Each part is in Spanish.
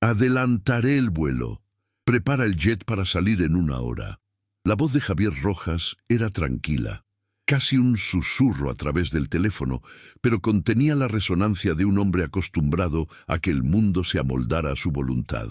Adelantaré el vuelo. Prepara el jet para salir en 1 hora. La voz de Javier Rojas era tranquila, casi un susurro a través del teléfono, pero contenía la resonancia de un hombre acostumbrado a que el mundo se amoldara a su voluntad.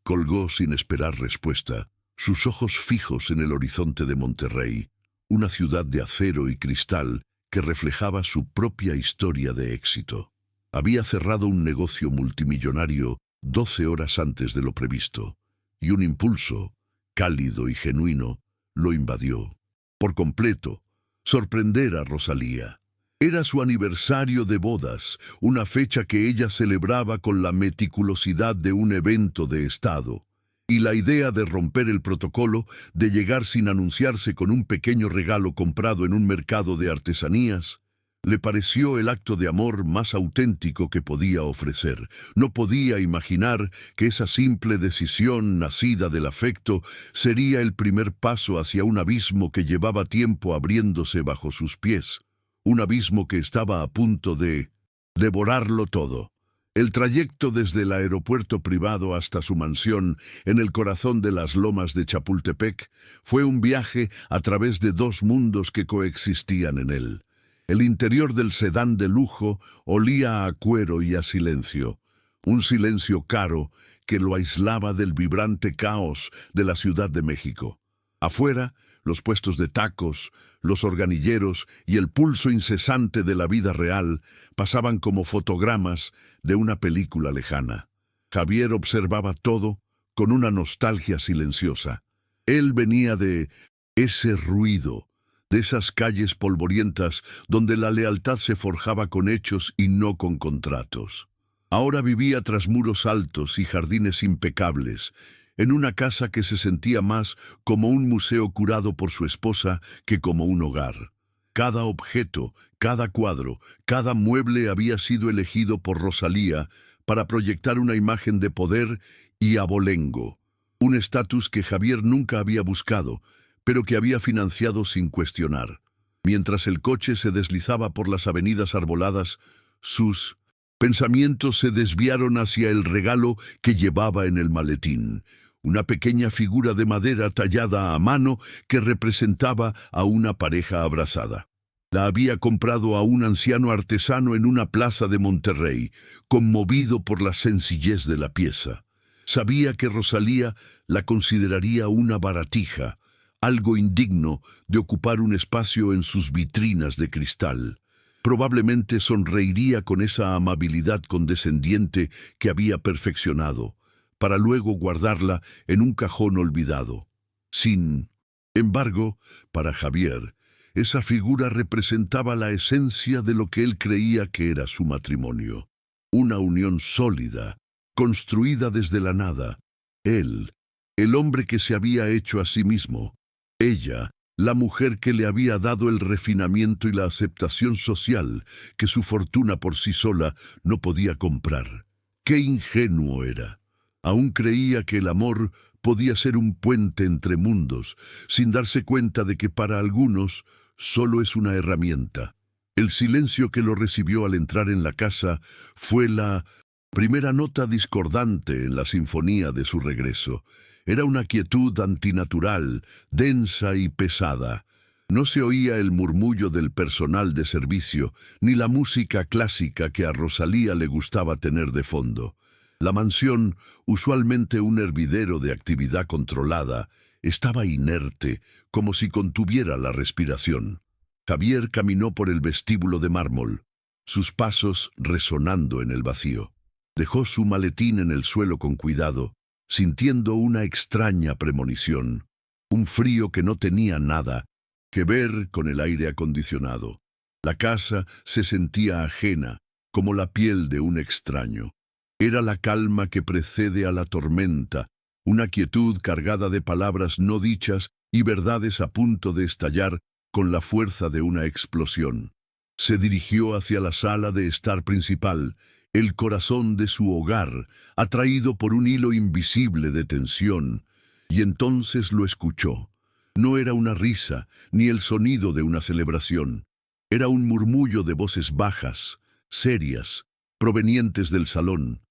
Colgó sin esperar respuesta, sus ojos fijos en el horizonte de Monterrey, una ciudad de acero y cristal que reflejaba su propia historia de éxito. Había cerrado un negocio multimillonario 12 horas antes de lo previsto, y un impulso, cálido y genuino, lo invadió. Por completo, sorprender a Rosalía. Era su aniversario de bodas, una fecha que ella celebraba con la meticulosidad de un evento de Estado. Y la idea de romper el protocolo, de llegar sin anunciarse con un pequeño regalo comprado en un mercado de artesanías, le pareció el acto de amor más auténtico que podía ofrecer. No podía imaginar que esa simple decisión nacida del afecto sería el primer paso hacia un abismo que llevaba tiempo abriéndose bajo sus pies, un abismo que estaba a punto de devorarlo todo. El trayecto desde el aeropuerto privado hasta su mansión en el corazón de las lomas de Chapultepec fue un viaje a través de dos mundos que coexistían en él. El interior del sedán de lujo olía a cuero y a silencio, un silencio caro que lo aislaba del vibrante caos de la Ciudad de México. Afuera, los puestos de tacos, los organilleros y el pulso incesante de la vida real pasaban como fotogramas de una película lejana. Javier observaba todo con una nostalgia silenciosa. Él venía de ese ruido, de esas calles polvorientas donde la lealtad se forjaba con hechos y no con contratos. Ahora vivía tras muros altos y jardines impecables, en una casa que se sentía más como un museo curado por su esposa que como un hogar. Cada objeto, cada cuadro, cada mueble había sido elegido por Rosalía para proyectar una imagen de poder y abolengo, un estatus que Javier nunca había buscado, pero que había financiado sin cuestionar. Mientras el coche se deslizaba por las avenidas arboladas, sus pensamientos se desviaron hacia el regalo que llevaba en el maletín, una pequeña figura de madera tallada a mano que representaba a una pareja abrazada. La había comprado a un anciano artesano en una plaza de Monterrey, conmovido por la sencillez de la pieza. Sabía que Rosalía la consideraría una baratija, algo indigno de ocupar un espacio en sus vitrinas de cristal. Probablemente sonreiría con esa amabilidad condescendiente que había perfeccionado, para luego guardarla en un cajón olvidado. Sin embargo, para Javier, esa figura representaba la esencia de lo que él creía que era su matrimonio. Una unión sólida, construida desde la nada. Él, el hombre que se había hecho a sí mismo. Ella, la mujer que le había dado el refinamiento y la aceptación social que su fortuna por sí sola no podía comprar. ¡Qué ingenuo era! Aún creía que el amor podía ser un puente entre mundos, sin darse cuenta de que para algunos solo es una herramienta. El silencio que lo recibió al entrar en la casa fue la primera nota discordante en la sinfonía de su regreso. Era una quietud antinatural, densa y pesada. No se oía el murmullo del personal de servicio, ni la música clásica que a Rosalía le gustaba tener de fondo. La mansión, usualmente un hervidero de actividad controlada, estaba inerte, como si contuviera la respiración. Javier caminó por el vestíbulo de mármol, sus pasos resonando en el vacío. Dejó su maletín en el suelo con cuidado, sintiendo una extraña premonición, un frío que no tenía nada que ver con el aire acondicionado. La casa se sentía ajena, como la piel de un extraño. Era la calma que precede a la tormenta, una quietud cargada de palabras no dichas y verdades a punto de estallar con la fuerza de una explosión. Se dirigió hacia la sala de estar principal, el corazón de su hogar, atraído por un hilo invisible de tensión, y entonces lo escuchó. No era una risa, ni el sonido de una celebración. Era un murmullo de voces bajas, serias, provenientes del salón.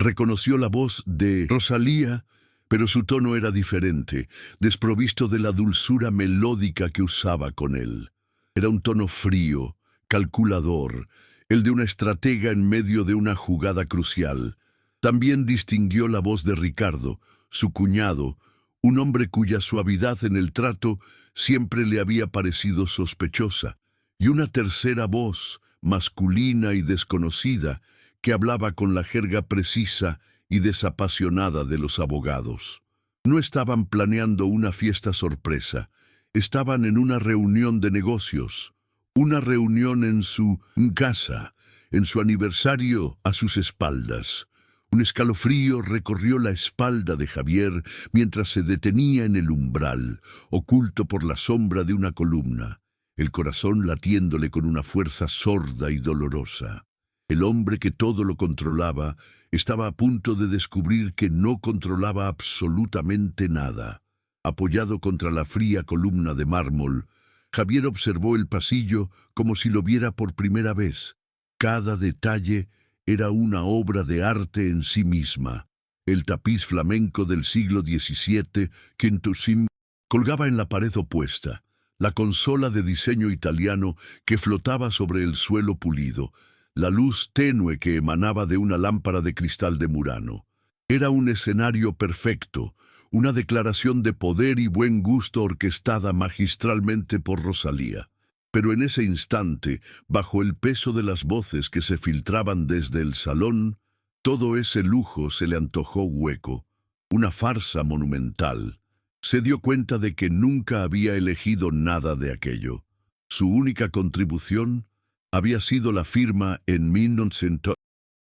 Reconoció la voz de Rosalía, pero su tono era diferente, desprovisto de la dulzura melódica que usaba con él. Era un tono frío, calculador, el de una estratega en medio de una jugada crucial. También distinguió la voz de Ricardo, su cuñado, un hombre cuya suavidad en el trato siempre le había parecido sospechosa, y una tercera voz, masculina y desconocida, que hablaba con la jerga precisa y desapasionada de los abogados. No estaban planeando una fiesta sorpresa, estaban en una reunión de negocios, una reunión en su casa, en su aniversario a sus espaldas. Un escalofrío recorrió la espalda de Javier mientras se detenía en el umbral, oculto por la sombra de una columna, el corazón latiéndole con una fuerza sorda y dolorosa. El hombre que todo lo controlaba estaba a punto de descubrir que no controlaba absolutamente nada. Apoyado contra la fría columna de mármol, Javier observó el pasillo como si lo viera por primera vez. Cada detalle era una obra de arte en sí misma. El tapiz flamenco del siglo XVII, Quintusim, colgaba en la pared opuesta. La consola de diseño italiano que flotaba sobre el suelo pulido. La luz tenue que emanaba de una lámpara de cristal de Murano. Era un escenario perfecto, una declaración de poder y buen gusto orquestada magistralmente por Rosalía. Pero en ese instante, bajo el peso de las voces que se filtraban desde el salón, todo ese lujo se le antojó hueco, una farsa monumental. Se dio cuenta de que nunca había elegido nada de aquello. Su única contribución había sido la firma en 1900.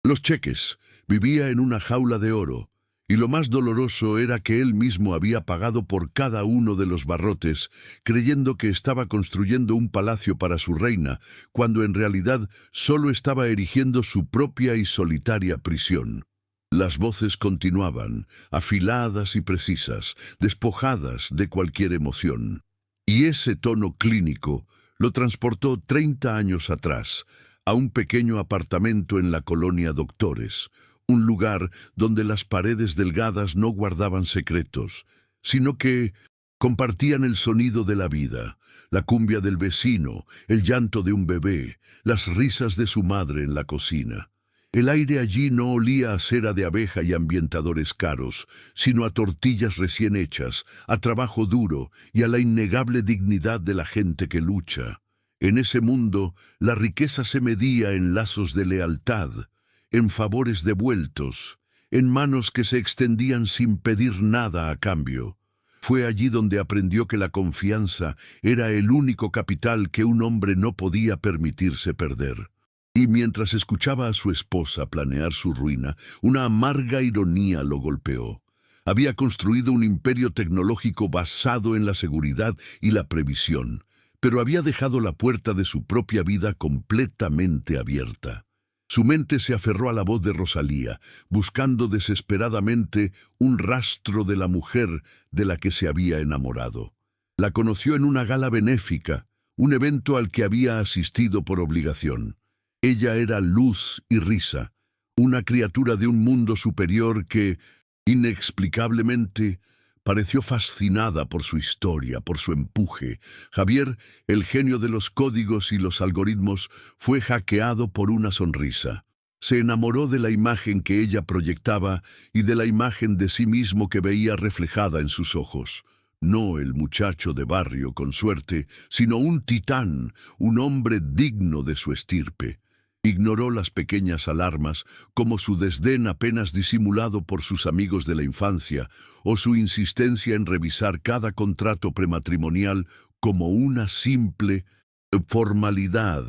Los cheques. Vivía en una jaula de oro, y lo más doloroso era que él mismo había pagado por cada uno de los barrotes, creyendo que estaba construyendo un palacio para su reina, cuando en realidad solo estaba erigiendo su propia y solitaria prisión. Las voces continuaban, afiladas y precisas, despojadas de cualquier emoción. Y ese tono clínico lo transportó 30 años atrás, a un pequeño apartamento en la colonia Doctores, un lugar donde las paredes delgadas no guardaban secretos, sino que compartían el sonido de la vida, la cumbia del vecino, el llanto de un bebé, las risas de su madre en la cocina. El aire allí no olía a cera de abeja y ambientadores caros, sino a tortillas recién hechas, a trabajo duro y a la innegable dignidad de la gente que lucha. En ese mundo, la riqueza se medía en lazos de lealtad, en favores devueltos, en manos que se extendían sin pedir nada a cambio. Fue allí donde aprendió que la confianza era el único capital que un hombre no podía permitirse perder. Y mientras escuchaba a su esposa planear su ruina, una amarga ironía lo golpeó. Había construido un imperio tecnológico basado en la seguridad y la previsión, pero había dejado la puerta de su propia vida completamente abierta. Su mente se aferró a la voz de Rosalía, buscando desesperadamente un rastro de la mujer de la que se había enamorado. La conoció en una gala benéfica, un evento al que había asistido por obligación. Ella era luz y risa, una criatura de un mundo superior que, inexplicablemente, pareció fascinada por su historia, por su empuje. Javier, el genio de los códigos y los algoritmos, fue hackeado por una sonrisa. Se enamoró de la imagen que ella proyectaba y de la imagen de sí mismo que veía reflejada en sus ojos. No el muchacho de barrio con suerte, sino un titán, un hombre digno de su estirpe. Ignoró las pequeñas alarmas, como su desdén apenas disimulado por sus amigos de la infancia, o su insistencia en revisar cada contrato prematrimonial como una simple formalidad.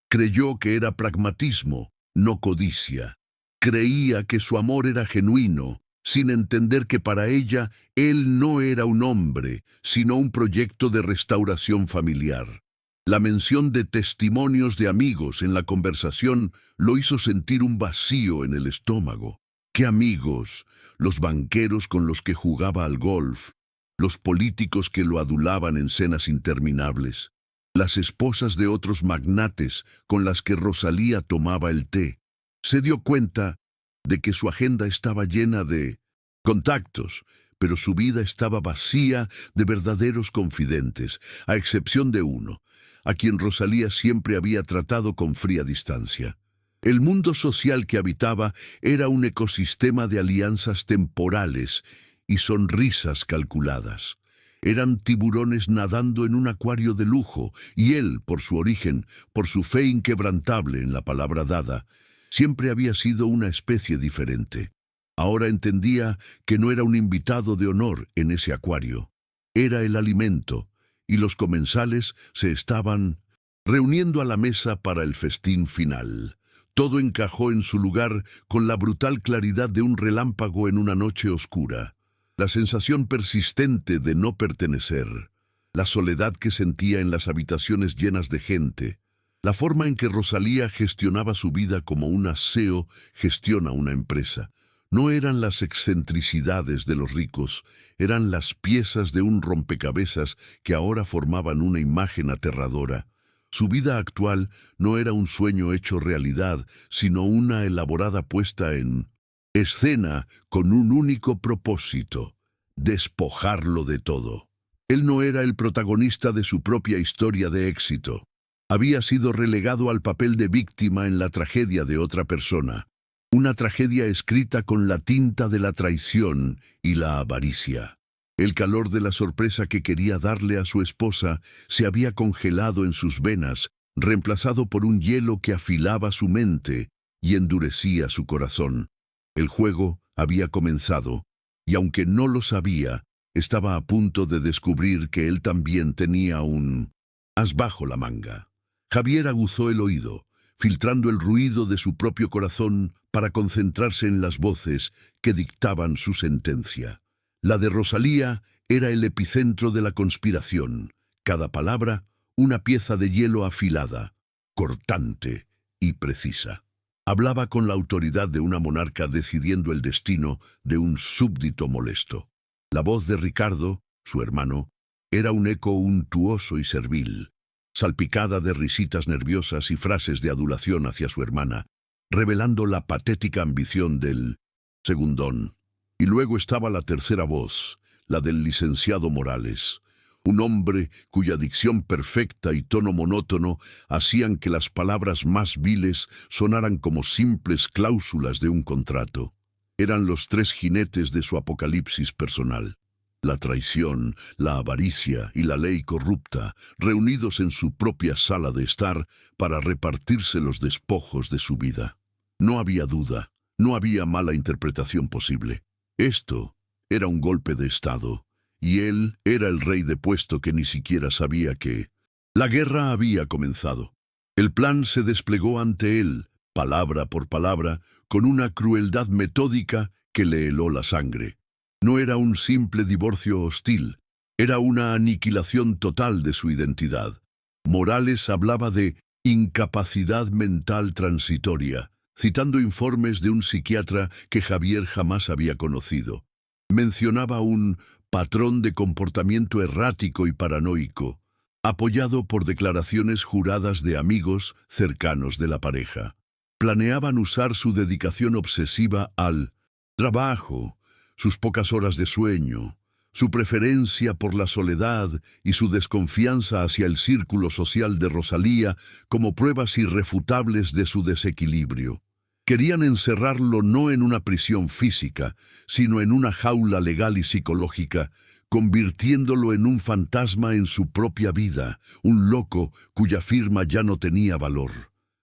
Creyó que era pragmatismo, no codicia. Creía que su amor era genuino, sin entender que para ella él no era un hombre, sino un proyecto de restauración familiar. La mención de testimonios de amigos en la conversación lo hizo sentir un vacío en el estómago. ¿Qué amigos? Los banqueros con los que jugaba al golf, los políticos que lo adulaban en cenas interminables, las esposas de otros magnates con las que Rosalía tomaba el té. Se dio cuenta de que su agenda estaba llena de contactos, pero su vida estaba vacía de verdaderos confidentes, a excepción de uno, a quien Rosalía siempre había tratado con fría distancia. El mundo social que habitaba era un ecosistema de alianzas temporales y sonrisas calculadas. Eran tiburones nadando en un acuario de lujo, y él, por su origen, por su fe inquebrantable en la palabra dada, siempre había sido una especie diferente. Ahora entendía que no era un invitado de honor en ese acuario. Era el alimento, y los comensales se estaban reuniendo a la mesa para el festín final. Todo encajó en su lugar con la brutal claridad de un relámpago en una noche oscura. La sensación persistente de no pertenecer, la soledad que sentía en las habitaciones llenas de gente, la forma en que Rosalía gestionaba su vida como un aseo gestiona una empresa. No eran las excentricidades de los ricos, eran las piezas de un rompecabezas que ahora formaban una imagen aterradora. Su vida actual no era un sueño hecho realidad, sino una elaborada puesta en escena con un único propósito: despojarlo de todo. Él no era el protagonista de su propia historia de éxito. Había sido relegado al papel de víctima en la tragedia de otra persona. Una tragedia escrita con la tinta de la traición y la avaricia. El calor de la sorpresa que quería darle a su esposa se había congelado en sus venas, reemplazado por un hielo que afilaba su mente y endurecía su corazón. El juego había comenzado, y aunque no lo sabía, estaba a punto de descubrir que él también tenía un as bajo la manga. Javier aguzó el oído, filtrando el ruido de su propio corazón para concentrarse en las voces que dictaban su sentencia. La de Rosalía era el epicentro de la conspiración, cada palabra una pieza de hielo afilada, cortante y precisa. Hablaba con la autoridad de una monarca decidiendo el destino de un súbdito molesto. La voz de Ricardo, su hermano, era un eco untuoso y servil, salpicada de risitas nerviosas y frases de adulación hacia su hermana, revelando la patética ambición del segundón. Y luego estaba la tercera voz, la del licenciado Morales, un hombre cuya dicción perfecta y tono monótono hacían que las palabras más viles sonaran como simples cláusulas de un contrato. Eran los tres jinetes de su apocalipsis personal: la traición, la avaricia y la ley corrupta, reunidos en su propia sala de estar para repartirse los despojos de su vida. No había duda, no había mala interpretación posible. Esto era un golpe de Estado, y él era el rey depuesto que ni siquiera sabía que la guerra había comenzado. El plan se desplegó ante él, palabra por palabra, con una crueldad metódica que le heló la sangre. No era un simple divorcio hostil, era una aniquilación total de su identidad. Morales hablaba de incapacidad mental transitoria, citando informes de un psiquiatra que Javier jamás había conocido. Mencionaba un patrón de comportamiento errático y paranoico, apoyado por declaraciones juradas de amigos cercanos de la pareja. Planeaban usar su dedicación obsesiva al trabajo, sus pocas horas de sueño, su preferencia por la soledad y su desconfianza hacia el círculo social de Rosalía como pruebas irrefutables de su desequilibrio. Querían encerrarlo no en una prisión física, sino en una jaula legal y psicológica, convirtiéndolo en un fantasma en su propia vida, un loco cuya firma ya no tenía valor.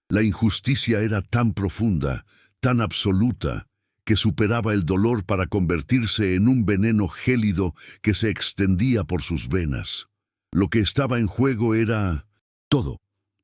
La injusticia era tan profunda, tan absoluta, que superaba el dolor para convertirse en un veneno gélido que se extendía por sus venas. Lo que estaba en juego era todo.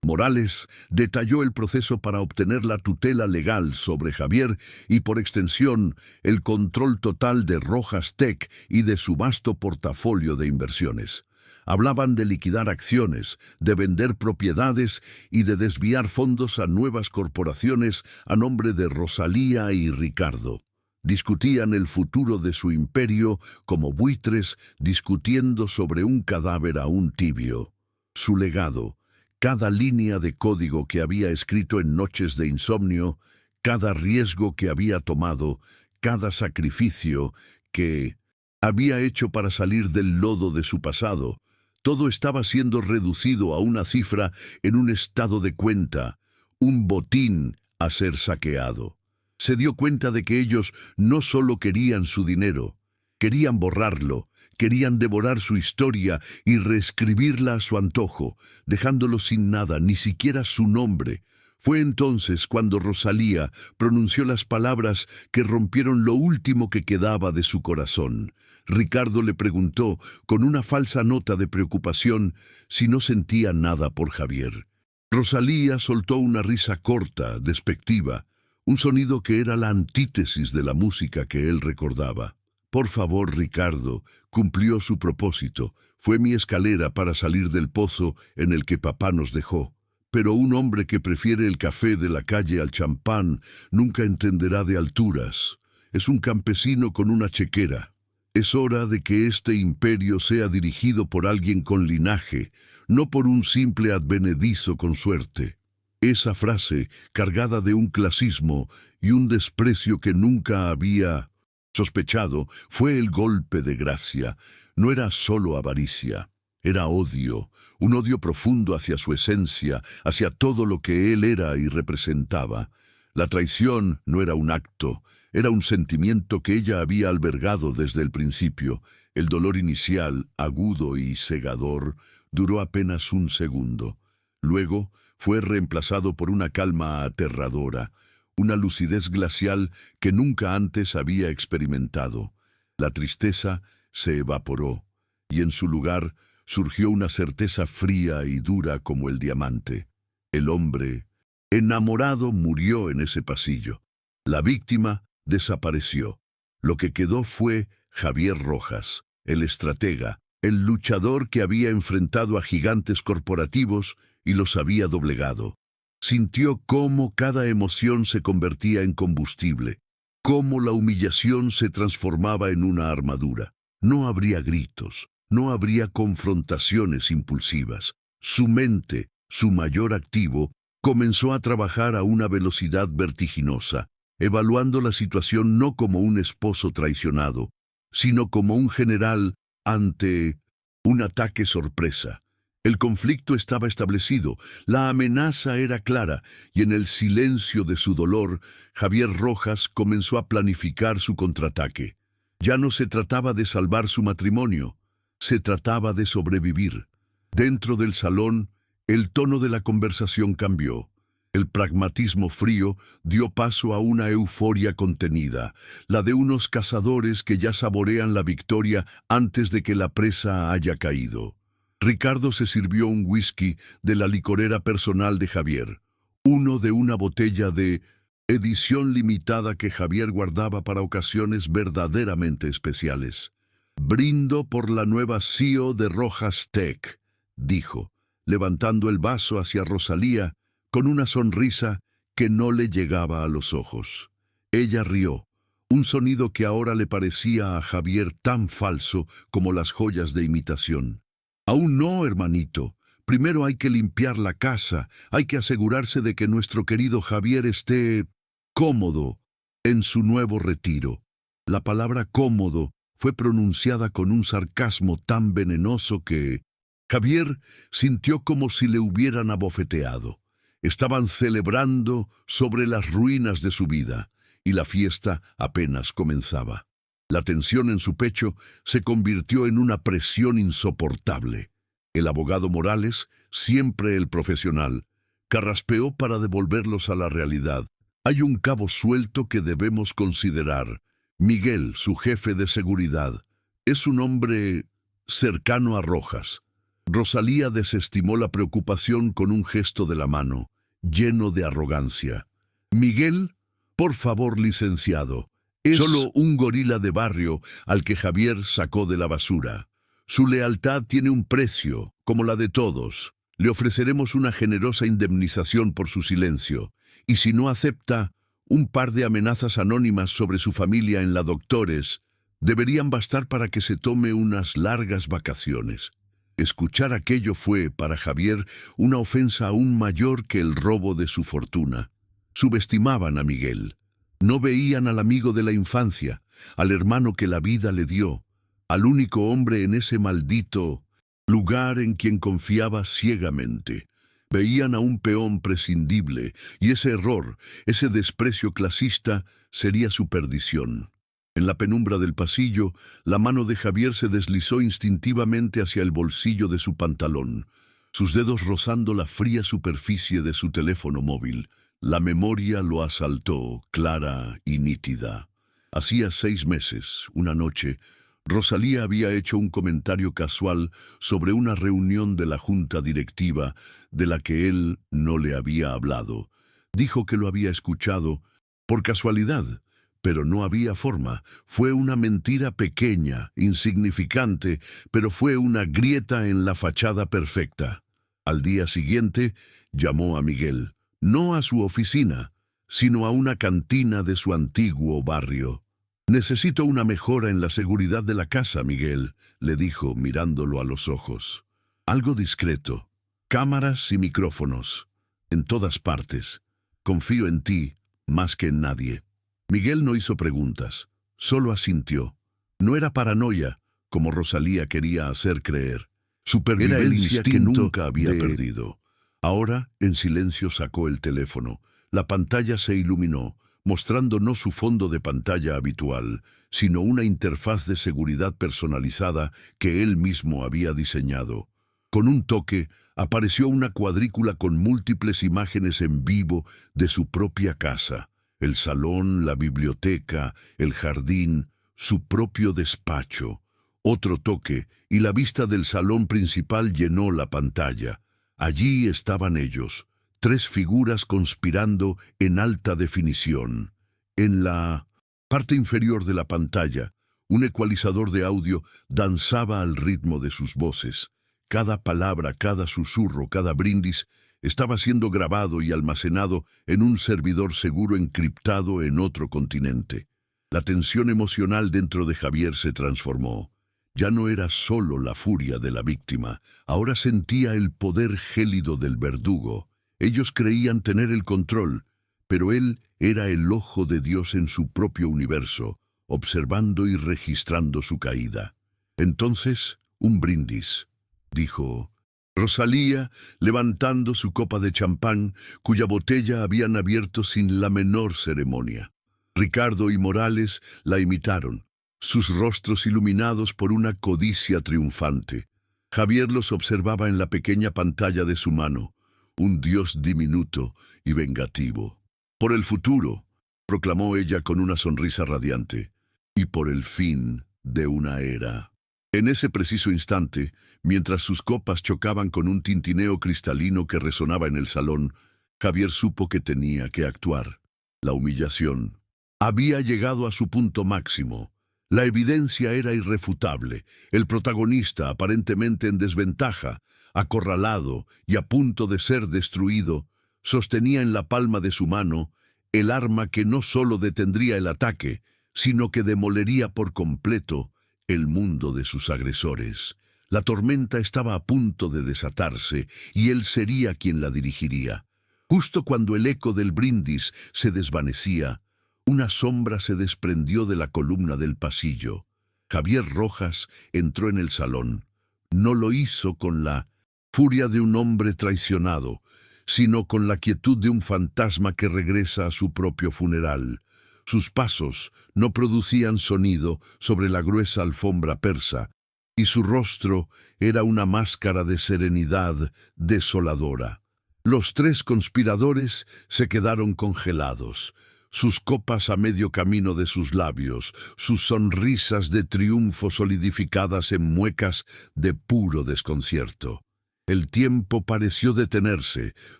Morales detalló el proceso para obtener la tutela legal sobre Javier y, por extensión, el control total de Rojas Tech y de su vasto portafolio de inversiones. Hablaban de liquidar acciones, de vender propiedades y de desviar fondos a nuevas corporaciones a nombre de Rosalía y Ricardo. Discutían el futuro de su imperio como buitres discutiendo sobre un cadáver aún tibio. Su legado, cada línea de código que había escrito en noches de insomnio, cada riesgo que había tomado, cada sacrificio que había hecho para salir del lodo de su pasado, todo estaba siendo reducido a una cifra en un estado de cuenta, un botín a ser saqueado. Se dio cuenta de que ellos no solo querían su dinero, querían borrarlo, querían devorar su historia y reescribirla a su antojo, dejándolo sin nada, ni siquiera su nombre. Fue entonces cuando Rosalía pronunció las palabras que rompieron lo último que quedaba de su corazón. Ricardo le preguntó, con una falsa nota de preocupación, si no sentía nada por Javier. Rosalía soltó una risa corta, despectiva, un sonido que era la antítesis de la música que él recordaba. Por favor, Ricardo, cumplió su propósito. Fue mi escalera para salir del pozo en el que papá nos dejó. Pero un hombre que prefiere el café de la calle al champán nunca entenderá de alturas. Es un campesino con una chequera. Es hora de que este imperio sea dirigido por alguien con linaje, no por un simple advenedizo con suerte. Esa frase, cargada de un clasismo y un desprecio que nunca había sospechado, fue el golpe de gracia. No era solo avaricia, era odio, un odio profundo hacia su esencia, hacia todo lo que él era y representaba. La traición no era un acto, era un sentimiento que ella había albergado desde el principio. El dolor inicial, agudo y cegador, duró apenas un segundo. Luego fue reemplazado por una calma aterradora, una lucidez glacial que nunca antes había experimentado. La tristeza se evaporó, y en su lugar surgió una certeza fría y dura como el diamante. El hombre, enamorado, murió en ese pasillo. La víctima desapareció. Lo que quedó fue Javier Rojas, el estratega, el luchador que había enfrentado a gigantes corporativos y los había doblegado. Sintió cómo cada emoción se convertía en combustible, cómo la humillación se transformaba en una armadura. No habría gritos, no habría confrontaciones impulsivas. Su mente, su mayor activo, comenzó a trabajar a una velocidad vertiginosa, evaluando la situación no como un esposo traicionado, sino como un general ante un ataque sorpresa. El conflicto estaba establecido, la amenaza era clara, y en el silencio de su dolor, Javier Rojas comenzó a planificar su contraataque. Ya no se trataba de salvar su matrimonio, se trataba de sobrevivir. Dentro del salón, el tono de la conversación cambió. El pragmatismo frío dio paso a una euforia contenida, la de unos cazadores que ya saborean la victoria antes de que la presa haya caído. Ricardo se sirvió un whisky de la licorera personal de Javier, uno de una botella de edición limitada que Javier guardaba para ocasiones verdaderamente especiales. «Brindo por la nueva CEO de Rojas Tech», dijo, levantando el vaso hacia Rosalía con una sonrisa que no le llegaba a los ojos. Ella rió, un sonido que ahora le parecía a Javier tan falso como las joyas de imitación. «Aún no, hermanito. Primero hay que limpiar la casa, hay que asegurarse de que nuestro querido Javier esté cómodo en su nuevo retiro». La palabra cómodo fue pronunciada con un sarcasmo tan venenoso que Javier sintió como si le hubieran abofeteado. Estaban celebrando sobre las ruinas de su vida, y la fiesta apenas comenzaba. La tensión en su pecho se convirtió en una presión insoportable. El abogado Morales, siempre el profesional, carraspeó para devolverlos a la realidad. «Hay un cabo suelto que debemos considerar. Miguel, su jefe de seguridad, es un hombre cercano a Rojas». Rosalía desestimó la preocupación con un gesto de la mano, lleno de arrogancia. «Miguel, por favor, licenciado, es solo un gorila de barrio al que Javier sacó de la basura. Su lealtad tiene un precio, como la de todos. Le ofreceremos una generosa indemnización por su silencio, y si no acepta, un par de amenazas anónimas sobre su familia en la Doctores deberían bastar para que se tome unas largas vacaciones». Escuchar aquello fue, para Javier, una ofensa aún mayor que el robo de su fortuna. Subestimaban a Miguel. No veían al amigo de la infancia, al hermano que la vida le dio, al único hombre en ese maldito lugar en quien confiaba ciegamente. Veían a un peón prescindible, y ese error, ese desprecio clasista, sería su perdición. En la penumbra del pasillo, la mano de Javier se deslizó instintivamente hacia el bolsillo de su pantalón, sus dedos rozando la fría superficie de su teléfono móvil. La memoria lo asaltó, clara y nítida. Hacía 6 meses, una noche, Rosalía había hecho un comentario casual sobre una reunión de la junta directiva de la que él no le había hablado. Dijo que lo había escuchado por casualidad, pero no había forma. Fue una mentira pequeña, insignificante, pero fue una grieta en la fachada perfecta. Al día siguiente, llamó a Miguel, no a su oficina, sino a una cantina de su antiguo barrio. «Necesito una mejora en la seguridad de la casa, Miguel», le dijo mirándolo a los ojos. «Algo discreto. Cámaras y micrófonos. En todas partes. Confío en ti más que en nadie». Miguel no hizo preguntas, solo asintió. No era paranoia, como Rosalía quería hacer creer. Supervivencia era el instinto que nunca había perdido. Ahora, en silencio, sacó el teléfono. La pantalla se iluminó, mostrando no su fondo de pantalla habitual, sino una interfaz de seguridad personalizada que él mismo había diseñado. Con un toque, apareció una cuadrícula con múltiples imágenes en vivo de su propia casa. El salón, la biblioteca, el jardín, su propio despacho. Otro toque, y la vista del salón principal llenó la pantalla. Allí estaban ellos, 3 figuras conspirando en alta definición. En la parte inferior de la pantalla, un ecualizador de audio danzaba al ritmo de sus voces. Cada palabra, cada susurro, cada brindis estaba siendo grabado y almacenado en un servidor seguro encriptado en otro continente. La tensión emocional dentro de Javier se transformó. Ya no era solo la furia de la víctima, ahora sentía el poder gélido del verdugo. Ellos creían tener el control, pero él era el ojo de Dios en su propio universo, observando y registrando su caída. Entonces, un brindis, dijo Rosalía, levantando su copa de champán, cuya botella habían abierto sin la menor ceremonia. Ricardo y Morales la imitaron, sus rostros iluminados por una codicia triunfante. Javier los observaba en la pequeña pantalla de su mano, un dios diminuto y vengativo. «Por el futuro», proclamó ella con una sonrisa radiante, «y por el fin de una era». En ese preciso instante, mientras sus copas chocaban con un tintineo cristalino que resonaba en el salón, Javier supo que tenía que actuar. La humillación había llegado a su punto máximo. La evidencia era irrefutable. El protagonista, aparentemente en desventaja, acorralado y a punto de ser destruido, sostenía en la palma de su mano el arma que no solo detendría el ataque, sino que demolería por completo el mundo de sus agresores. La tormenta estaba a punto de desatarse y él sería quien la dirigiría. Justo cuando el eco del brindis se desvanecía, una sombra se desprendió de la columna del pasillo. Javier Rojas entró en el salón. No lo hizo con la furia de un hombre traicionado, sino con la quietud de un fantasma que regresa a su propio funeral. Sus pasos no producían sonido sobre la gruesa alfombra persa, y su rostro era una máscara de serenidad desoladora. Los 3 conspiradores se quedaron congelados, sus copas a medio camino de sus labios, sus sonrisas de triunfo solidificadas en muecas de puro desconcierto. El tiempo pareció detenerse,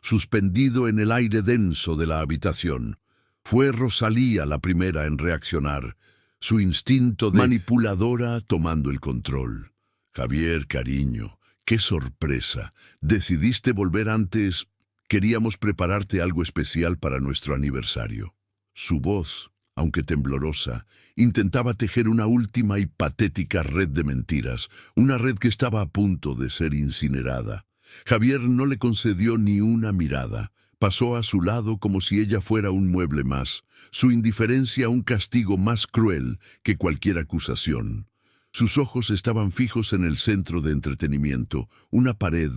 suspendido en el aire denso de la habitación. Fue Rosalía la primera en reaccionar, su instinto de manipuladora tomando el control. «Javier, cariño, qué sorpresa. ¿Decidiste volver antes? Queríamos prepararte algo especial para nuestro aniversario». Su voz, aunque temblorosa, intentaba tejer una última y patética red de mentiras, una red que estaba a punto de ser incinerada. Javier no le concedió ni una mirada, Pasó a su lado como si ella fuera un mueble más, su indiferencia un castigo más cruel que cualquier acusación. Sus ojos estaban fijos en el centro de entretenimiento, una pared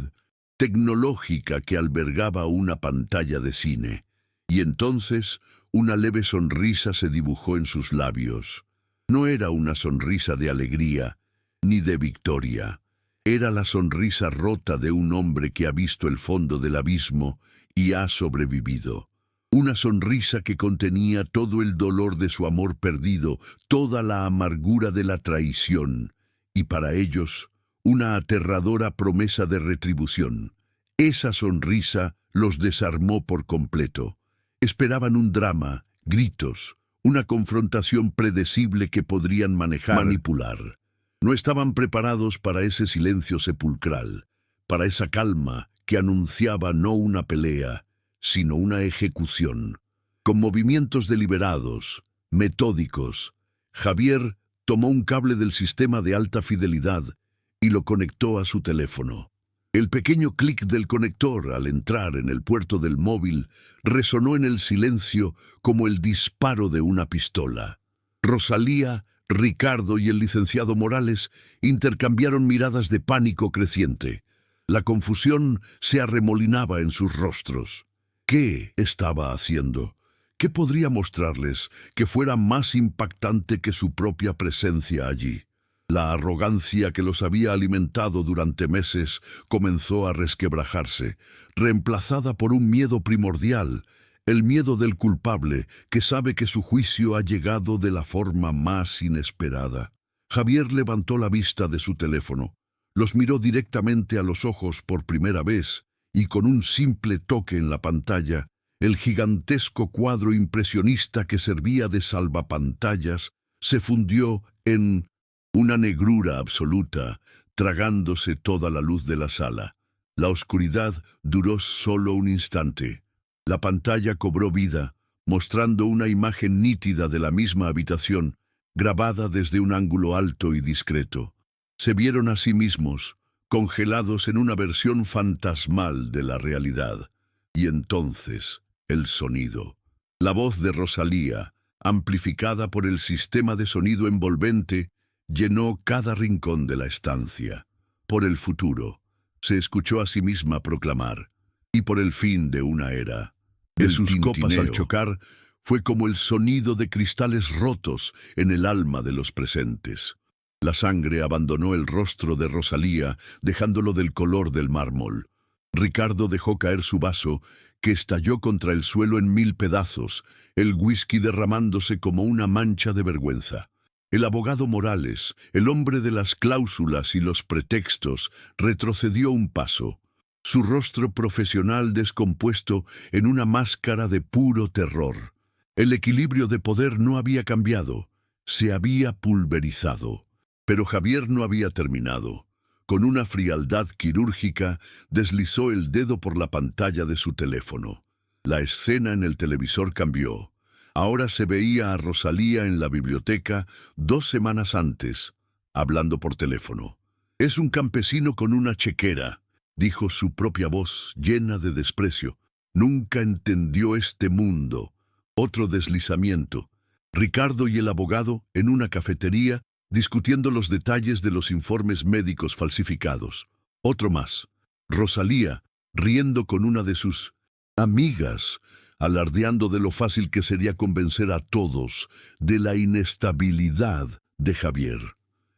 tecnológica que albergaba una pantalla de cine. Y entonces una leve sonrisa se dibujó en sus labios. No era una sonrisa de alegría ni de victoria. Era la sonrisa rota de un hombre que ha visto el fondo del abismo y ha sobrevivido. Una sonrisa que contenía todo el dolor de su amor perdido, toda la amargura de la traición, y para ellos, una aterradora promesa de retribución. Esa sonrisa los desarmó por completo. Esperaban un drama, gritos, una confrontación predecible que podrían manejar, manipular. No estaban preparados para ese silencio sepulcral, para esa calma que anunciaba no una pelea, sino una ejecución. Con movimientos deliberados, metódicos, Javier tomó un cable del sistema de alta fidelidad y lo conectó a su teléfono. El pequeño clic del conector al entrar en el puerto del móvil resonó en el silencio como el disparo de una pistola. Rosalía, Ricardo y el licenciado Morales intercambiaron miradas de pánico creciente. La confusión se arremolinaba en sus rostros. ¿Qué estaba haciendo? ¿Qué podría mostrarles que fuera más impactante que su propia presencia allí? La arrogancia que los había alimentado durante meses comenzó a resquebrajarse, reemplazada por un miedo primordial, el miedo del culpable que sabe que su juicio ha llegado de la forma más inesperada. Javier levantó la vista de su teléfono, los miró directamente a los ojos por primera vez y con un simple toque en la pantalla, el gigantesco cuadro impresionista que servía de salvapantallas se fundió en una negrura absoluta, tragándose toda la luz de la sala. La oscuridad duró solo un instante. La pantalla cobró vida, mostrando una imagen nítida de la misma habitación, grabada desde un ángulo alto y discreto. Se vieron a sí mismos, congelados en una versión fantasmal de la realidad. Y entonces, el sonido. La voz de Rosalía, amplificada por el sistema de sonido envolvente, llenó cada rincón de la estancia. Por el futuro, se escuchó a sí misma proclamar, y por el fin de una era. De sus copas al chocar, fue como el sonido de cristales rotos en el alma de los presentes. La sangre abandonó el rostro de Rosalía, dejándolo del color del mármol. Ricardo dejó caer su vaso, que estalló contra el suelo en 1000 pedazos, el whisky derramándose como una mancha de vergüenza. El abogado Morales, el hombre de las cláusulas y los pretextos, retrocedió un paso, su rostro profesional descompuesto en una máscara de puro terror. El equilibrio de poder no había cambiado, se había pulverizado. Pero Javier no había terminado. Con una frialdad quirúrgica, deslizó el dedo por la pantalla de su teléfono. La escena en el televisor cambió. Ahora se veía a Rosalía en la biblioteca 2 semanas antes, hablando por teléfono. «Es un campesino con una chequera», dijo su propia voz, llena de desprecio. «Nunca entendió este mundo». Otro deslizamiento. Ricardo y el abogado, en una cafetería, discutiendo los detalles de los informes médicos falsificados. Otro más. Rosalía, riendo con una de sus amigas, alardeando de lo fácil que sería convencer a todos de la inestabilidad de Javier.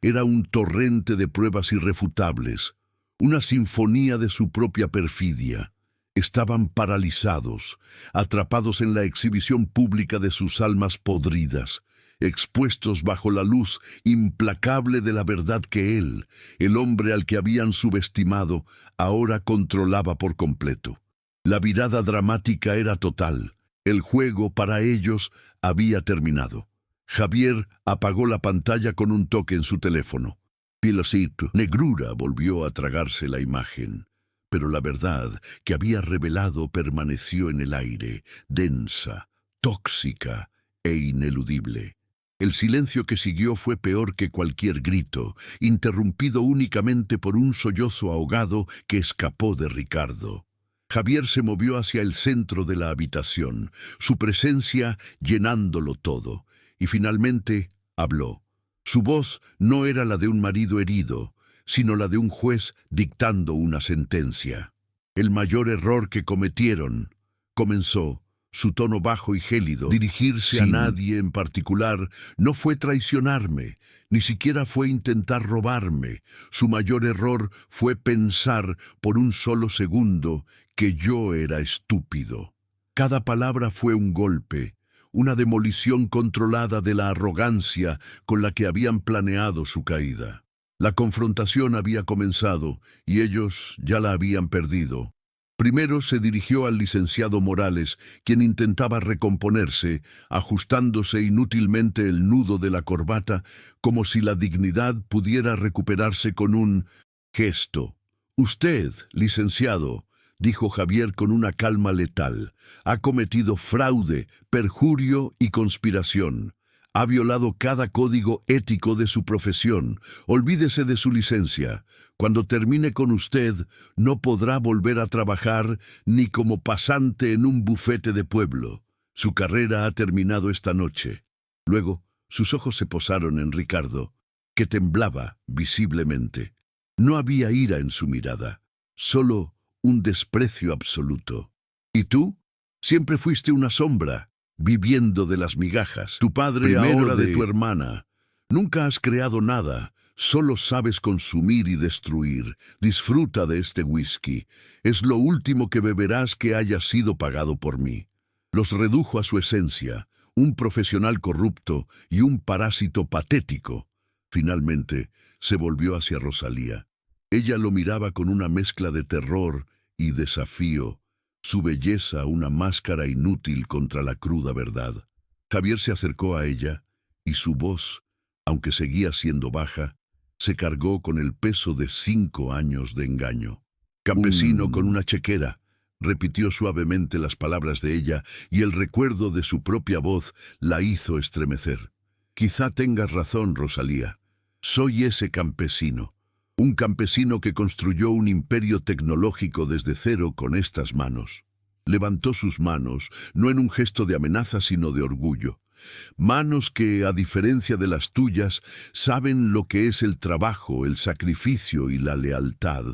Era un torrente de pruebas irrefutables, una sinfonía de su propia perfidia. Estaban paralizados, atrapados en la exhibición pública de sus almas podridas, expuestos bajo la luz implacable de la verdad que él, el hombre al que habían subestimado, ahora controlaba por completo. La virada dramática era total. El juego para ellos había terminado. Javier apagó la pantalla con un toque en su teléfono. Pilosito, negrura volvió a tragarse la imagen. Pero la verdad que había revelado permaneció en el aire, densa, tóxica e ineludible. El silencio que siguió fue peor que cualquier grito, interrumpido únicamente por un sollozo ahogado que escapó de Ricardo. Javier se movió hacia el centro de la habitación, su presencia llenándolo todo, y finalmente habló. Su voz no era la de un marido herido, sino la de un juez dictando una sentencia. El mayor error que cometieron, comenzó, su tono bajo y gélido, dirigirse a nadie en particular, no fue traicionarme, ni siquiera fue intentar robarme. Su mayor error fue pensar por un solo segundo que yo era estúpido. Cada palabra fue un golpe, una demolición controlada de la arrogancia con la que habían planeado su caída. La confrontación había comenzado y ellos ya la habían perdido. Primero se dirigió al licenciado Morales, quien intentaba recomponerse, ajustándose inútilmente el nudo de la corbata, como si la dignidad pudiera recuperarse con un gesto. «Usted, licenciado», dijo Javier con una calma letal, «ha cometido fraude, perjurio y conspiración. Ha violado cada código ético de su profesión. Olvídese de su licencia. Cuando termine con usted, no podrá volver a trabajar ni como pasante en un bufete de pueblo. Su carrera ha terminado esta noche». Luego, sus ojos se posaron en Ricardo, que temblaba visiblemente. No había ira en su mirada, solo un desprecio absoluto. «¿Y tú? Siempre fuiste una sombra, viviendo de las migajas. Tu padre primero ahora de tu hermana. Nunca has creado nada, solo sabes consumir y destruir. Disfruta de este whisky. Es lo último que beberás que haya sido pagado por mí». Los redujo a su esencia, un profesional corrupto y un parásito patético. Finalmente, se volvió hacia Rosalía. Ella lo miraba con una mezcla de terror y desafío, su belleza una máscara inútil contra la cruda verdad. Javier se acercó a ella y su voz, aunque seguía siendo baja, se cargó con el peso de 5 años de engaño. «Campesino con una chequera», repitió suavemente las palabras de ella y el recuerdo de su propia voz la hizo estremecer. «Quizá tengas razón, Rosalía. Soy ese campesino. Un campesino que construyó un imperio tecnológico desde cero con estas manos». Levantó sus manos, no en un gesto de amenaza, sino de orgullo. Manos que, a diferencia de las tuyas, saben lo que es el trabajo, el sacrificio y la lealtad.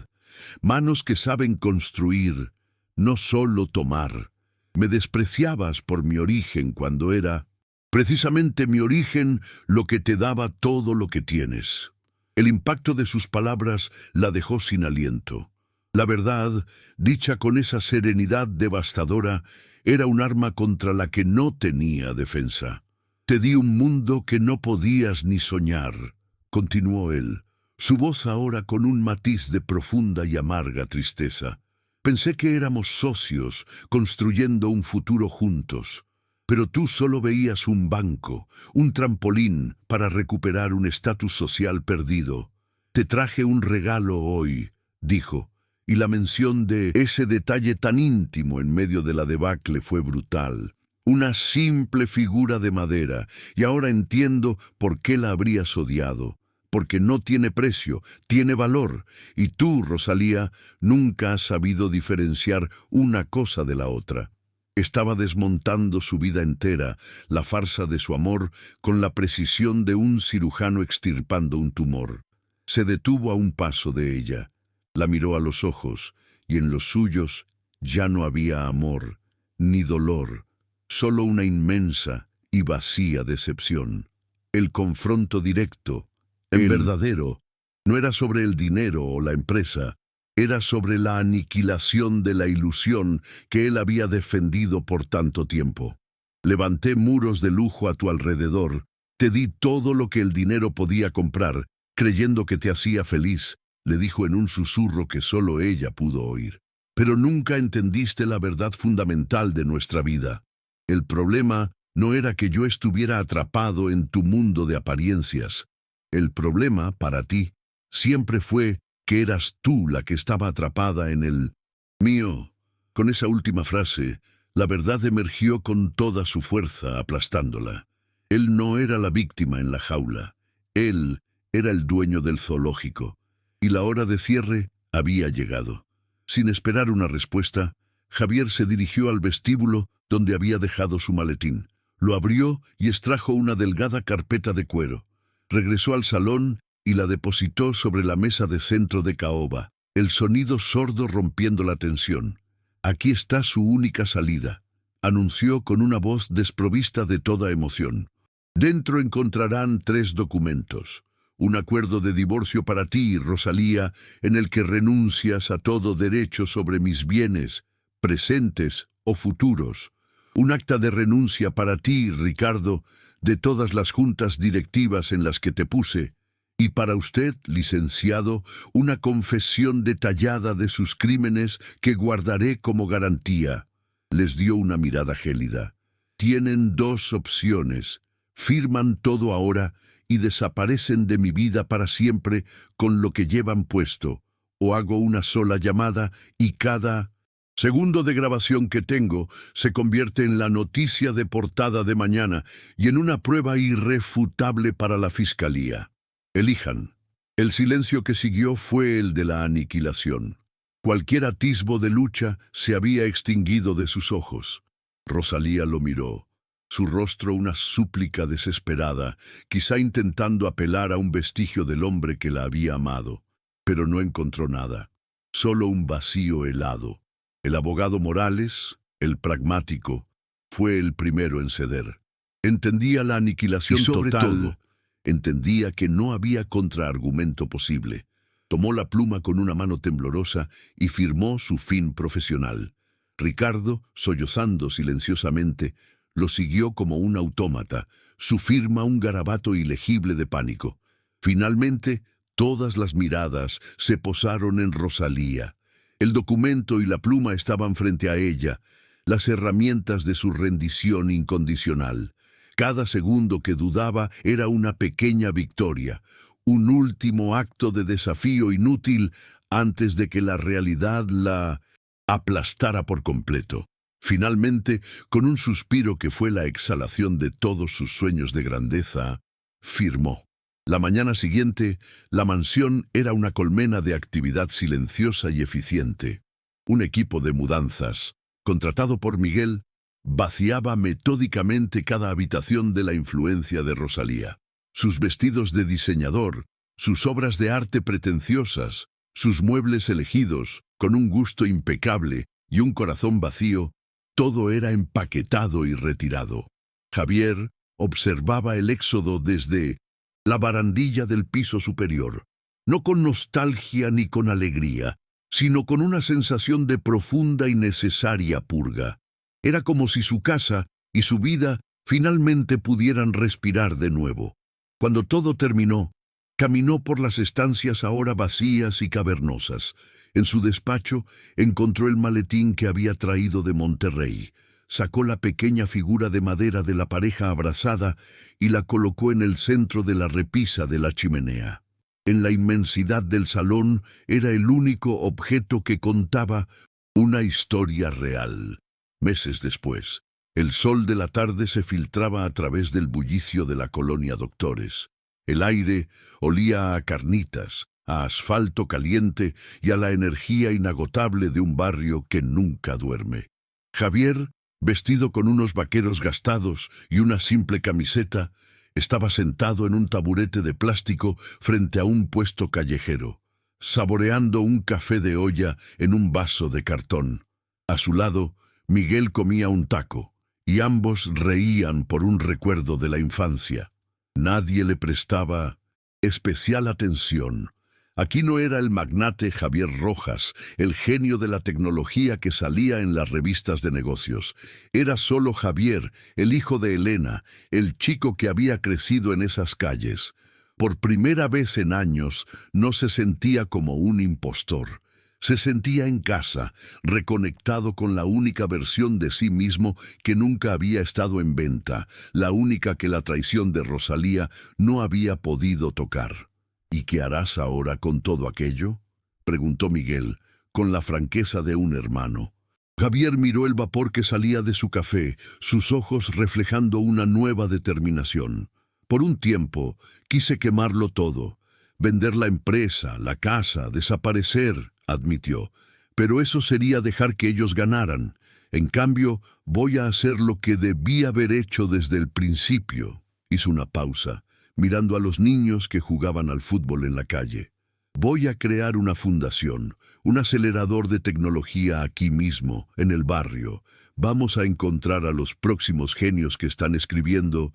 Manos que saben construir, no solo tomar. Me despreciabas por mi origen cuando era, precisamente mi origen, lo que te daba todo lo que tienes. El impacto de sus palabras la dejó sin aliento. La verdad, dicha con esa serenidad devastadora, era un arma contra la que no tenía defensa. «Te di un mundo que no podías ni soñar», continuó él, su voz ahora con un matiz de profunda y amarga tristeza. «Pensé que éramos socios, construyendo un futuro juntos. Pero tú solo veías un banco, un trampolín para recuperar un estatus social perdido. Te traje un regalo hoy», dijo, y la mención de ese detalle tan íntimo en medio de la debacle fue brutal. «Una simple figura de madera, y ahora entiendo por qué la habrías odiado. Porque no tiene precio, tiene valor, y tú, Rosalía, nunca has sabido diferenciar una cosa de la otra». Estaba desmontando su vida entera, la farsa de su amor, con la precisión de un cirujano extirpando un tumor. Se detuvo a un paso de ella, la miró a los ojos, y en los suyos ya no había amor, ni dolor, solo una inmensa y vacía decepción. El confronto directo, el verdadero, no era sobre el dinero o la empresa, era sobre la aniquilación de la ilusión que él había defendido por tanto tiempo. «Levanté muros de lujo a tu alrededor, te di todo lo que el dinero podía comprar, creyendo que te hacía feliz», le dijo en un susurro que solo ella pudo oír. «Pero nunca entendiste la verdad fundamental de nuestra vida. El problema no era que yo estuviera atrapado en tu mundo de apariencias. El problema, para ti, siempre fue que eras tú la que estaba atrapada en el mío». Con esa última frase, la verdad emergió con toda su fuerza, aplastándola. Él no era la víctima en la jaula. Él era el dueño del zoológico. Y la hora de cierre había llegado. Sin esperar una respuesta, Javier se dirigió al vestíbulo donde había dejado su maletín. Lo abrió y extrajo una delgada carpeta de cuero. Regresó al salón y la depositó sobre la mesa de centro de caoba, el sonido sordo rompiendo la tensión. «Aquí está su única salida», anunció con una voz desprovista de toda emoción. «Dentro encontrarán 3 documentos. Un acuerdo de divorcio para ti, Rosalía, en el que renuncias a todo derecho sobre mis bienes, presentes o futuros. Un acta de renuncia para ti, Ricardo, de todas las juntas directivas en las que te puse. Y para usted, licenciado, una confesión detallada de sus crímenes que guardaré como garantía». Les dio una mirada gélida. «Tienen 2 opciones. Firman todo ahora y desaparecen de mi vida para siempre con lo que llevan puesto, o hago una sola llamada y cada segundo de grabación que tengo se convierte en la noticia de portada de mañana y en una prueba irrefutable para la fiscalía. Elijan». El silencio que siguió fue el de la aniquilación. Cualquier atisbo de lucha se había extinguido de sus ojos. Rosalía lo miró, su rostro una súplica desesperada, quizá intentando apelar a un vestigio del hombre que la había amado, pero no encontró nada, solo un vacío helado. El abogado Morales, el pragmático, fue el primero en ceder. Entendía la aniquilación sobre total, todo, entendía que no había contraargumento posible. Tomó la pluma con una mano temblorosa y firmó su fin profesional. Ricardo, sollozando silenciosamente, lo siguió como un autómata, su firma un garabato ilegible de pánico. Finalmente, todas las miradas se posaron en Rosalía. El documento y la pluma estaban frente a ella, las herramientas de su rendición incondicional. Cada segundo que dudaba era una pequeña victoria, un último acto de desafío inútil antes de que la realidad la aplastara por completo. Finalmente, con un suspiro que fue la exhalación de todos sus sueños de grandeza, firmó. La mañana siguiente, la mansión era una colmena de actividad silenciosa y eficiente. Un equipo de mudanzas, contratado por Miguel, vaciaba metódicamente cada habitación de la influencia de Rosalía. Sus vestidos de diseñador, sus obras de arte pretenciosas, sus muebles elegidos, con un gusto impecable y un corazón vacío, todo era empaquetado y retirado. Javier observaba el éxodo desde la barandilla del piso superior, no con nostalgia ni con alegría, sino con una sensación de profunda y necesaria purga. Era como si su casa y su vida finalmente pudieran respirar de nuevo. Cuando todo terminó, caminó por las estancias ahora vacías y cavernosas. En su despacho encontró el maletín que había traído de Monterrey. Sacó la pequeña figura de madera de la pareja abrazada y la colocó en el centro de la repisa de la chimenea. En la inmensidad del salón era el único objeto que contaba una historia real. Meses después, el sol de la tarde se filtraba a través del bullicio de la colonia Doctores. El aire olía a carnitas, a asfalto caliente y a la energía inagotable de un barrio que nunca duerme. Javier, vestido con unos vaqueros gastados y una simple camiseta, estaba sentado en un taburete de plástico frente a un puesto callejero, saboreando un café de olla en un vaso de cartón. A su lado, Miguel comía un taco, y ambos reían por un recuerdo de la infancia. Nadie le prestaba especial atención. Aquí no era el magnate Javier Rojas, el genio de la tecnología que salía en las revistas de negocios. Era solo Javier, el hijo de Elena, el chico que había crecido en esas calles. Por primera vez en años no se sentía como un impostor. Se sentía en casa, reconectado con la única versión de sí mismo que nunca había estado en venta, la única que la traición de Rosalía no había podido tocar. ¿Y qué harás ahora con todo aquello?, preguntó Miguel, con la franqueza de un hermano. Javier miró el vapor que salía de su café, sus ojos reflejando una nueva determinación. Por un tiempo quise quemarlo todo, vender la empresa, la casa, desaparecer, admitió, pero eso sería dejar que ellos ganaran. En cambio, voy a hacer lo que debí haber hecho desde el principio. Hizo una pausa, mirando a los niños que jugaban al fútbol en la calle. Voy a crear una fundación, un acelerador de tecnología aquí mismo, en el barrio. Vamos a encontrar a los próximos genios que están escribiendo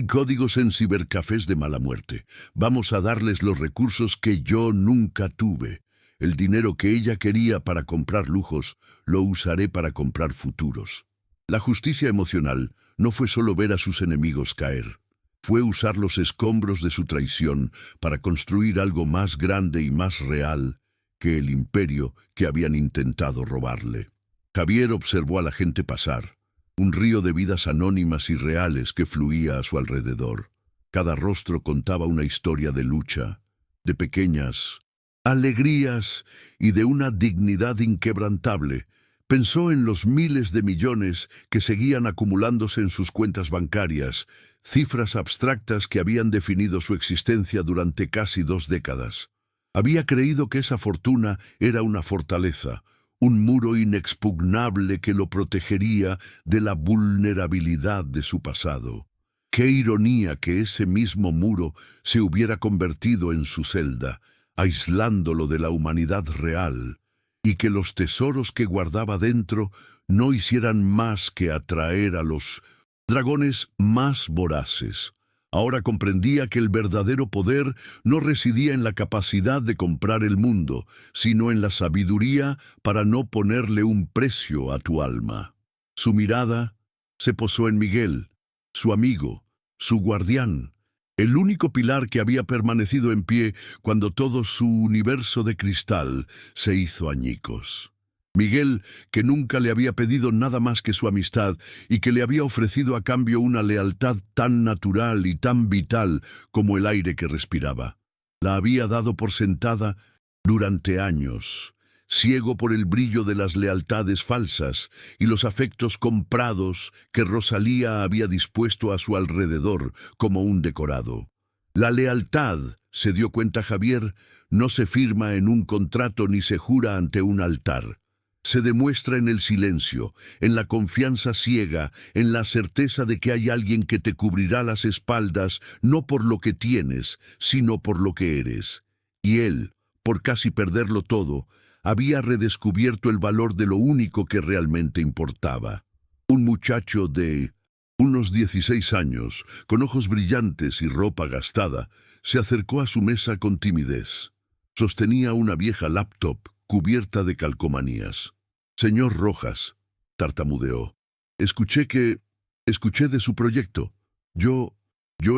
códigos en cibercafés de mala muerte. Vamos a darles los recursos que yo nunca tuve. El dinero que ella quería para comprar lujos, lo usaré para comprar futuros. La justicia emocional no fue solo ver a sus enemigos caer. Fue usar los escombros de su traición para construir algo más grande y más real que el imperio que habían intentado robarle. Javier observó a la gente pasar, un río de vidas anónimas y reales que fluía a su alrededor. Cada rostro contaba una historia de lucha, de pequeñas alegrías y de una dignidad inquebrantable. Pensó en los miles de millones que seguían acumulándose en sus cuentas bancarias, cifras abstractas que habían definido su existencia durante casi 2 décadas. Había creído que esa fortuna era una fortaleza, un muro inexpugnable que lo protegería de la vulnerabilidad de su pasado. Qué ironía que ese mismo muro se hubiera convertido en su celda, aislándolo de la humanidad real, y que los tesoros que guardaba dentro no hicieran más que atraer a los dragones más voraces. Ahora comprendía que el verdadero poder no residía en la capacidad de comprar el mundo, sino en la sabiduría para no ponerle un precio a tu alma. Su mirada se posó en Miguel, su amigo, su guardián, el único pilar que había permanecido en pie cuando todo su universo de cristal se hizo añicos. Miguel, que nunca le había pedido nada más que su amistad y que le había ofrecido a cambio una lealtad tan natural y tan vital como el aire que respiraba. La había dado por sentada durante años, ciego por el brillo de las lealtades falsas y los afectos comprados que Rosalía había dispuesto a su alrededor como un decorado. La lealtad, se dio cuenta Javier, no se firma en un contrato ni se jura ante un altar. Se demuestra en el silencio, en la confianza ciega, en la certeza de que hay alguien que te cubrirá las espaldas no por lo que tienes, sino por lo que eres. Y él, por casi perderlo todo, había redescubierto el valor de lo único que realmente importaba. Un muchacho de unos 16 años, con ojos brillantes y ropa gastada, se acercó a su mesa con timidez. Sostenía una vieja laptop cubierta de calcomanías. «Señor Rojas», tartamudeó, escuché de su proyecto. Yo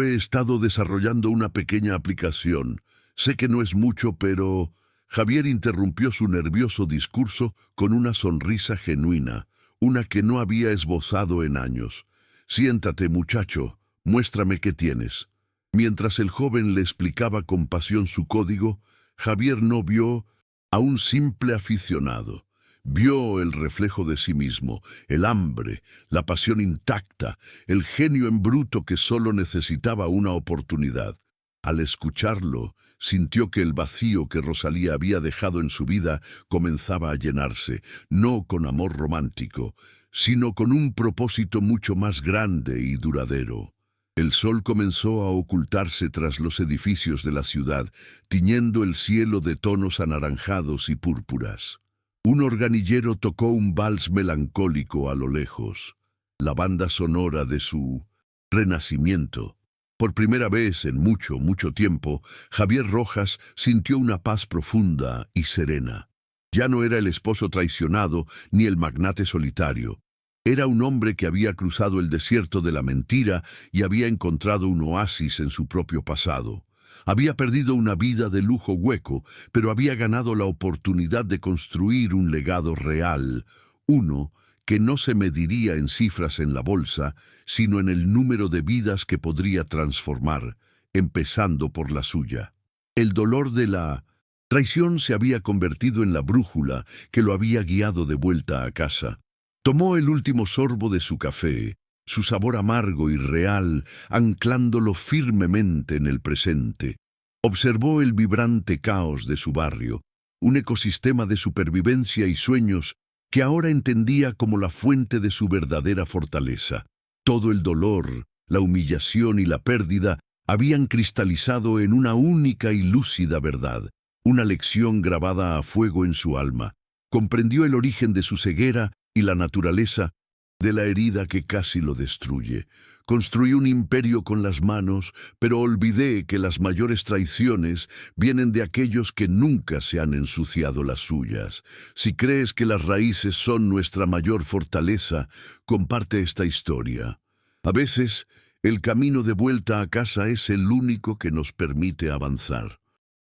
he estado desarrollando una pequeña aplicación. Sé que no es mucho, pero...» Javier interrumpió su nervioso discurso con una sonrisa genuina, una que no había esbozado en años. «Siéntate, muchacho, muéstrame qué tienes». Mientras el joven le explicaba con pasión su código, Javier no vio a un simple aficionado. Vio el reflejo de sí mismo, el hambre, la pasión intacta, el genio en bruto que solo necesitaba una oportunidad. Al escucharlo, sintió que el vacío que Rosalía había dejado en su vida comenzaba a llenarse, no con amor romántico, sino con un propósito mucho más grande y duradero. El sol comenzó a ocultarse tras los edificios de la ciudad, tiñendo el cielo de tonos anaranjados y púrpuras. Un organillero tocó un vals melancólico a lo lejos, la banda sonora de su renacimiento. Por primera vez en mucho, mucho tiempo, Javier Rojas sintió una paz profunda y serena. Ya no era el esposo traicionado ni el magnate solitario. Era un hombre que había cruzado el desierto de la mentira y había encontrado un oasis en su propio pasado. Había perdido una vida de lujo hueco, pero había ganado la oportunidad de construir un legado real, uno que no se mediría en cifras en la bolsa, sino en el número de vidas que podría transformar, empezando por la suya. El dolor de la traición se había convertido en la brújula que lo había guiado de vuelta a casa. Tomó el último sorbo de su café, su sabor amargo y real, anclándolo firmemente en el presente. Observó el vibrante caos de su barrio, un ecosistema de supervivencia y sueños que ahora entendía como la fuente de su verdadera fortaleza. Todo el dolor, la humillación y la pérdida habían cristalizado en una única y lúcida verdad, una lección grabada a fuego en su alma. Comprendió el origen de su ceguera y la naturaleza de la herida que casi lo destruye. Construí un imperio con las manos, pero olvidé que las mayores traiciones vienen de aquellos que nunca se han ensuciado las suyas. Si crees que las raíces son nuestra mayor fortaleza, comparte esta historia. A veces, el camino de vuelta a casa es el único que nos permite avanzar.